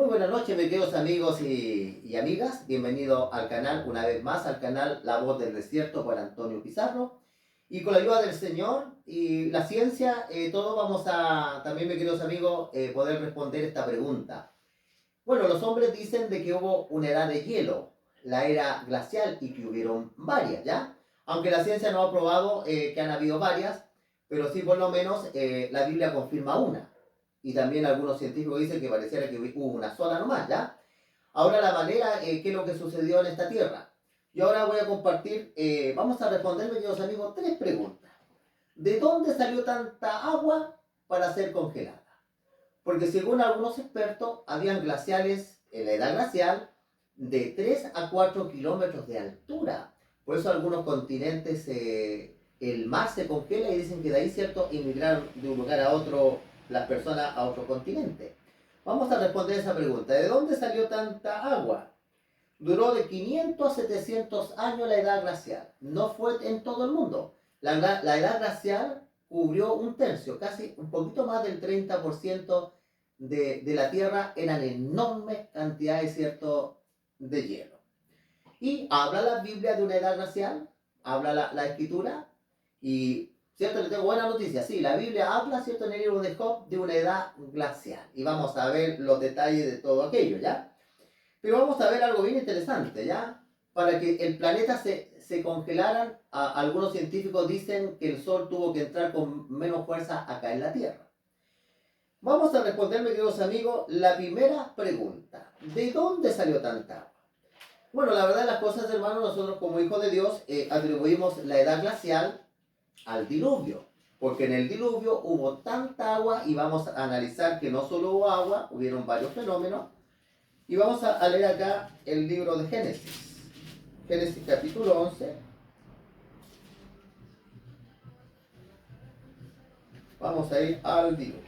Muy buenas noches, mis queridos amigos y amigas. Bienvenido al canal, una vez más, al canal La Voz del Desierto por Antonio Pizarro. Y con la ayuda del Señor y la ciencia, todos vamos a, también, mis queridos amigos, poder responder esta pregunta. Bueno, los hombres dicen de que hubo una edad de hielo, la era glacial, y que hubieron varias, ¿ya? Aunque la ciencia no ha probado que han habido varias, pero sí por lo menos la Biblia confirma una. Y también algunos científicos dicen que pareciera que hubo una sola nomás, ¿ya? Ahora la manera, ¿qué es lo que sucedió en esta tierra? Yo ahora voy a compartir, vamos a responder, mis queridos amigos, tres preguntas. ¿De dónde salió tanta agua para ser congelada? Porque según algunos expertos, habían glaciales en la edad glacial de 3 a 4 kilómetros de altura. Por eso algunos continentes, el mar se congela y dicen que de ahí, ¿cierto?, inmigraron de un lugar a otro las personas a otro continente. Vamos a responder esa pregunta. ¿De dónde salió tanta agua? Duró de 500 a 700 años la edad glacial. No fue en todo el mundo. La edad glacial cubrió un tercio, casi un poquito más del 30% de la Tierra. Eran enormes cantidades, ¿cierto?, de hielo. Y habla la Biblia de una edad glacial, habla la Escritura, y cierto, le tengo buena noticia, sí, la Biblia habla, cierto, en el libro de Job de una edad glacial. Y vamos a ver los detalles de todo aquello, ¿ya? Pero vamos a ver algo bien interesante, ¿ya? Para que el planeta se congelara, algunos científicos dicen que el Sol tuvo que entrar con menos fuerza acá en la Tierra. Vamos a responder, mis queridos amigos, la primera pregunta. ¿De dónde salió tanta agua? Bueno, la verdad de las cosas, hermanos, nosotros como hijos de Dios atribuimos la edad glacial al diluvio. Porque en el diluvio hubo tanta agua y vamos a analizar que no solo hubo agua, hubieron varios fenómenos. Y vamos a leer acá el libro de Génesis. Génesis capítulo 11. Vamos a ir al diluvio.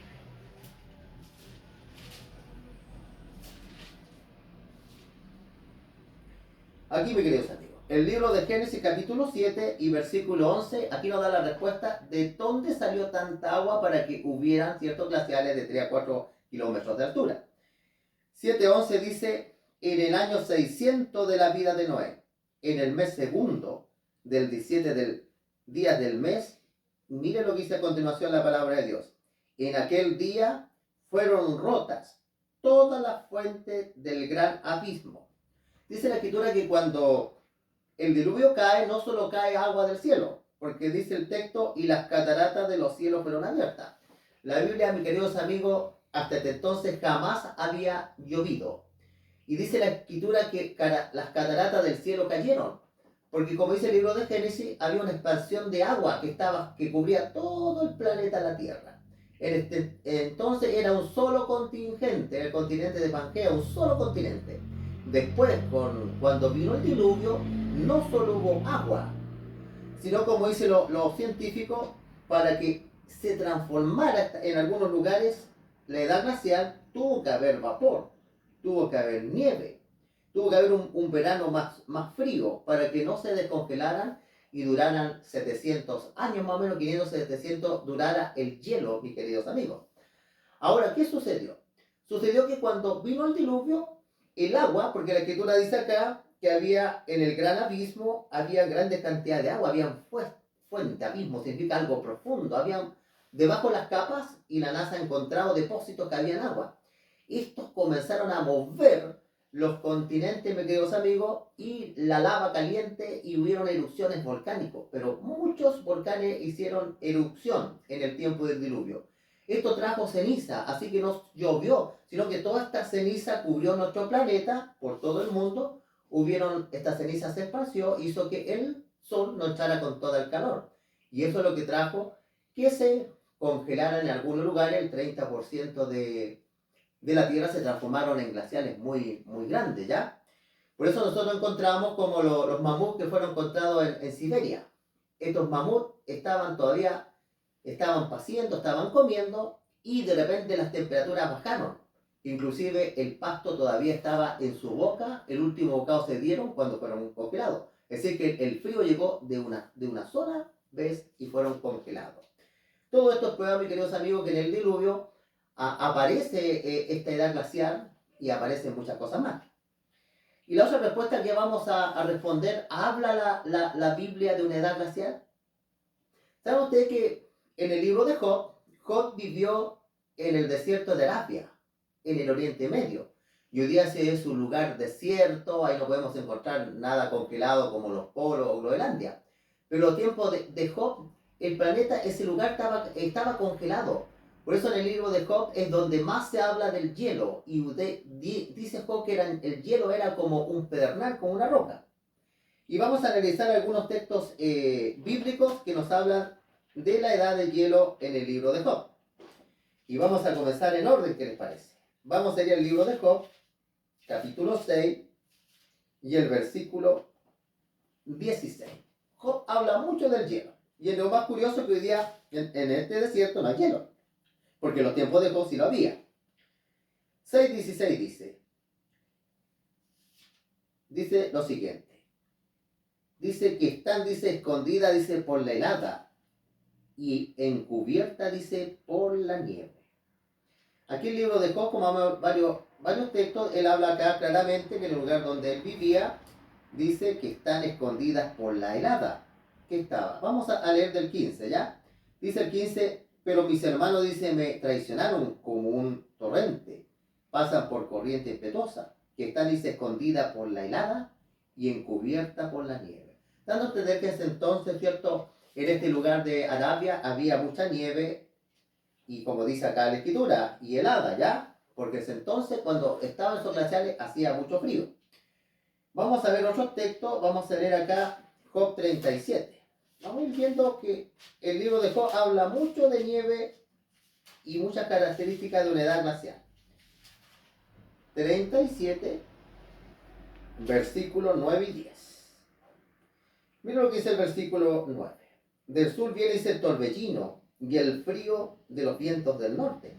Aquí, mis queridos amigos, el libro de Génesis capítulo 7 y versículo 11, aquí nos da la respuesta de dónde salió tanta agua para que hubieran ciertos glaciales de 3 a 4 kilómetros de altura. 7:11 dice, en el año 600 de la vida de Noé, en el mes segundo del 17 del día del mes, mire lo que dice a continuación la palabra de Dios. En aquel día fueron rotas todas las fuentes del gran abismo. Dice la escritura que cuando el diluvio cae, no solo cae agua del cielo, porque dice el texto, y las cataratas de los cielos fueron abiertas. La Biblia, mis queridos amigos, hasta entonces jamás había llovido. Y dice la escritura que las cataratas del cielo cayeron. Porque como dice el libro de Génesis, había una expansión de agua que cubría todo el planeta la Tierra. Entonces era un solo contingente, el continente de Pangea, un solo continente. Después, cuando vino el diluvio, no solo hubo agua, sino como dicen los científicos, para que se transformara en algunos lugares la edad glacial, tuvo que haber vapor, tuvo que haber nieve, tuvo que haber un verano más frío para que no se descongelaran y duraran 700 años, más o menos 500, 700, durara el hielo, mis queridos amigos. Ahora, ¿qué sucedió? Sucedió que cuando vino el diluvio, el agua, porque la escritura dice acá que había en el gran abismo, había grandes cantidades de agua, habían fuente, abismo, significa algo profundo, habían debajo de las capas, y la NASA ha encontrado depósitos que habían agua. Estos comenzaron a mover los continentes, mis queridos amigos, y la lava caliente, y hubieron erupciones volcánicas, pero muchos volcanes hicieron erupción en el tiempo del diluvio. Esto trajo ceniza, así que no llovió, sino que toda esta ceniza cubrió nuestro planeta por todo el mundo. Esta ceniza se esparció, hizo que el sol no echara con todo el calor. Y eso es lo que trajo que se congelara en algunos lugares. El 30% de la Tierra se transformaron en glaciales muy grandes, ¿ya? Por eso nosotros encontramos como los mamuts que fueron encontrados en Siberia. Estos mamuts estaban paciendo, estaban comiendo, y de repente las temperaturas bajaron. Inclusive el pasto todavía estaba en su boca, el último bocado se dieron cuando fueron congelados. Es decir, que el frío llegó de una sola vez y fueron congelados. Todo esto es prueba, mis queridos amigos, que en el diluvio aparece esta edad glacial, y aparecen muchas cosas más. Y la otra respuesta que vamos a responder, ¿habla la Biblia de una edad glacial? ¿Sabe usted que en el libro de Job, Job vivió en el desierto de Arabia, en el Oriente Medio? Y hoy día ese es un lugar desierto, ahí no podemos encontrar nada congelado como los polos o Groenlandia. Pero en los tiempos de Job, el planeta, ese lugar estaba congelado. Por eso en el libro de Job es donde más se habla del hielo. Y dice Job que el hielo era como un pedernal, como una roca. Y vamos a analizar algunos textos bíblicos que nos hablan de la edad del hielo en el libro de Job. Y vamos a comenzar en orden, ¿qué les parece? Vamos a ir al libro de Job, capítulo 6, y el versículo 16. Job habla mucho del hielo. Y es lo más curioso que hoy día en este desierto no hay hielo. Porque en los tiempos de Job sí lo había. 6:16 dice lo siguiente. Dice que están, escondida, por la helada y encubierta, por la nieve. Aquí el libro de Job, como varios textos, él habla acá claramente que en el lugar donde él vivía, dice que están escondidas por la helada. ¿Qué estaba? Vamos a leer del 15, ¿ya? Dice el 15, pero mis hermanos, me traicionaron como un torrente, pasan por corriente impetuosa, que están, escondidas por la helada y encubierta por la nieve. Dando a entender que ese entonces, ¿cierto? En este lugar de Arabia había mucha nieve y, como dice acá la escritura, y helada, ¿ya? Porque ese entonces, cuando estaban esos glaciares, hacía mucho frío. Vamos a ver otros textos, vamos a leer acá Job 37. Vamos a ir viendo que el libro de Job habla mucho de nieve y muchas características de una edad glacial. 37, versículos 9 y 10. Mira lo que dice el versículo 9. Del sur viene el torbellino y el frío de los vientos del norte.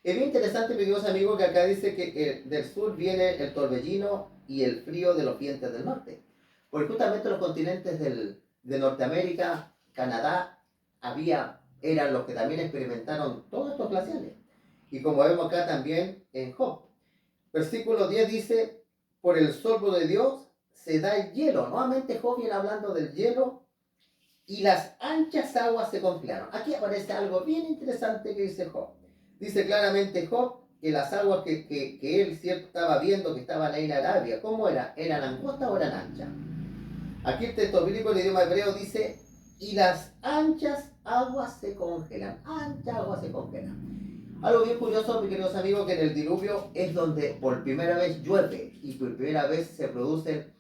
Es bien interesante, mi queridos amigos, que acá dice que del sur viene el torbellino y el frío de los vientos del norte. Porque justamente los continentes de Norteamérica, Canadá, eran los que también experimentaron todos estos glaciares. Y como vemos acá también en Job. Versículo 10 dice, por el soplo de Dios se da el hielo. Nuevamente Job viene hablando del hielo y las anchas aguas se congelaron. Aquí aparece algo bien interesante que dice Job. Dice claramente Job que las aguas que él cierto estaba viendo que estaban ahí en Arabia, ¿cómo era? ¿Eran angostas o eran anchas? Aquí el texto bíblico en idioma hebreo dice, y las anchas aguas se congelan. Anchas aguas se congelan. Algo bien curioso, mis queridos amigos, que en el diluvio es donde por primera vez llueve y por primera vez se producen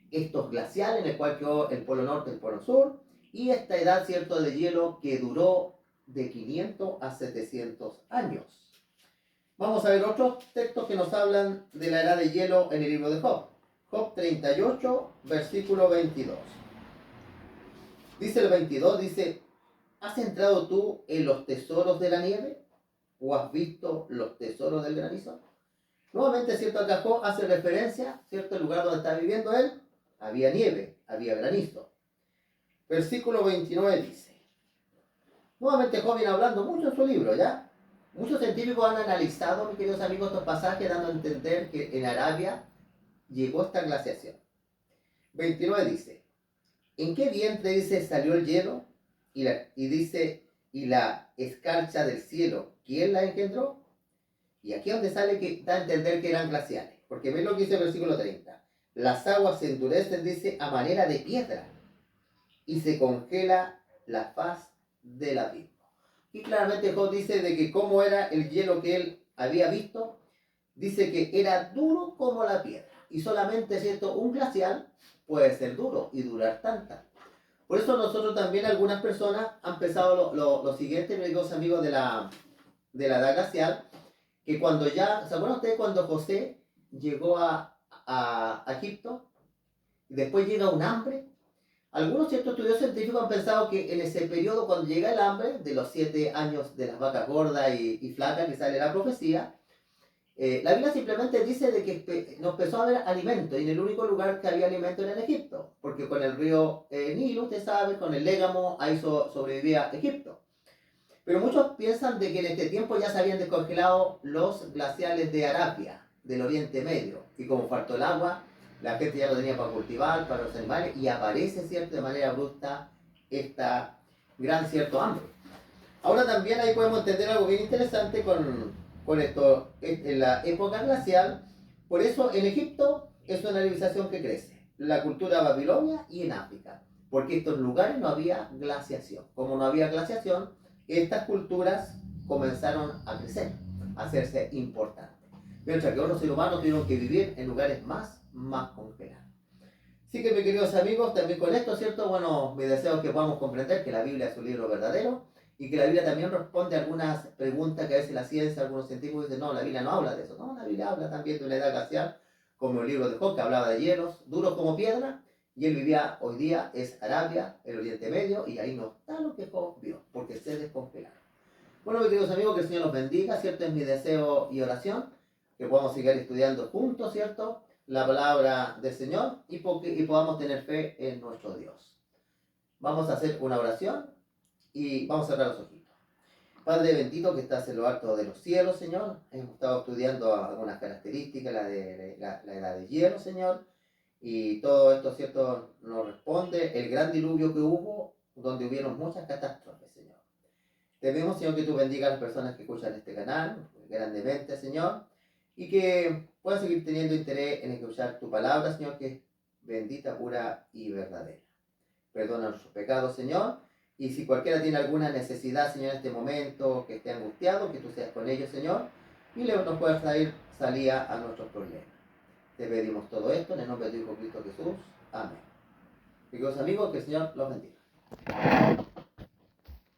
estos glaciales en el cual quedó el polo norte y el polo sur, y esta edad, cierto, de hielo que duró de 500 a 700 años. Vamos a ver otros textos que nos hablan de la edad de hielo en el libro de Job. Job 38, versículo 22. Dice el 22, dice, ¿has entrado tú en los tesoros de la nieve? ¿O has visto los tesoros del granizo? Nuevamente, cierto, acá Job hace referencia, cierto, el lugar donde está viviendo él, había nieve, había granizo. Versículo 29 dice, nuevamente Job viene hablando mucho en su libro, ¿ya? Muchos científicos han analizado, mis queridos amigos, estos pasajes, dando a entender que en Arabia llegó esta glaciación. 29 dice, ¿en qué vientre, salió el hielo? Y dice, y la escarcha del cielo, ¿quién la engendró? Y aquí es donde sale que da a entender que eran glaciales. Porque ven lo que dice el versículo 30. Las aguas se endurecen, dice, a manera de piedra. Y se congela la faz del abismo. Y claramente Job dice de que cómo era el hielo que él había visto. Dice que era duro como la piedra. Y solamente, ¿cierto?, un glacial puede ser duro y durar tanta. Por eso nosotros también, algunas personas han pensado lo siguiente, mis amigos de la edad glacial, que cuando ya, ¿se acuerdan ustedes cuando José llegó a Egipto? Y después llega un hambre. Algunos ciertos estudiosos científicos han pensado que en ese periodo, cuando llega el hambre, de los 7 años de las vacas gordas y flacas, que sale la profecía, la Biblia simplemente dice de que nos empezó a haber alimento, y en el único lugar que había alimento era en Egipto, porque con el río Nilo, usted sabe, con el Légamo, ahí sobrevivía Egipto. Pero muchos piensan de que en este tiempo ya se habían descongelado los glaciales de Arabia, del Oriente Medio. Y como faltó el agua, la gente ya lo tenía para cultivar, para los animales, y aparece, ¿cierto?, de manera brusca esta gran, cierto, hambre. Ahora también ahí podemos entender algo bien interesante con esto. En la época glacial, por eso en Egipto es una civilización que crece. La cultura babilonia y en África. Porque en estos lugares no había glaciación. Como no había glaciación, estas culturas comenzaron a crecer, a hacerse importantes. Mientras que otros seres humanos tuvieron que vivir en lugares más congelados. Así que, mis queridos amigos, también con esto, ¿cierto? Bueno, mi deseo es que podamos comprender que la Biblia es un libro verdadero y que la Biblia también responde a algunas preguntas que a veces la ciencia, algunos científicos dicen, no, la Biblia no habla de eso. No, la Biblia habla también de una edad glacial, como el libro de Job, que hablaba de hielos duros como piedra, y él vivía, hoy día es Arabia, el Oriente Medio, y ahí no está lo que Job vio, porque se descongelaron. Bueno, mis queridos amigos, que el Señor los bendiga, ¿cierto? Es mi deseo y oración, que podamos seguir estudiando juntos, ¿cierto?, la palabra del Señor y podamos tener fe en nuestro Dios. Vamos a hacer una oración y vamos a cerrar los ojitos. Padre bendito que estás en lo alto de los cielos, Señor. Hemos estado estudiando algunas características, la edad de hielo, Señor. Y todo esto, ¿cierto?, nos responde el gran diluvio que hubo, donde hubieron muchas catástrofes, Señor. Te pedimos, Señor, que tú bendigas a las personas que escuchan este canal grandemente, Señor, y que puedan seguir teniendo interés en escuchar tu palabra, Señor, que es bendita, pura y verdadera. Perdona nuestros pecados, Señor, y si cualquiera tiene alguna necesidad, Señor, en este momento, que esté angustiado, que tú seas con ellos, Señor, y nos puedas traer salida a nuestros problemas. Te pedimos todo esto en el nombre de tu Hijo Cristo Jesús. Amén. Queridos amigos, que el Señor los bendiga.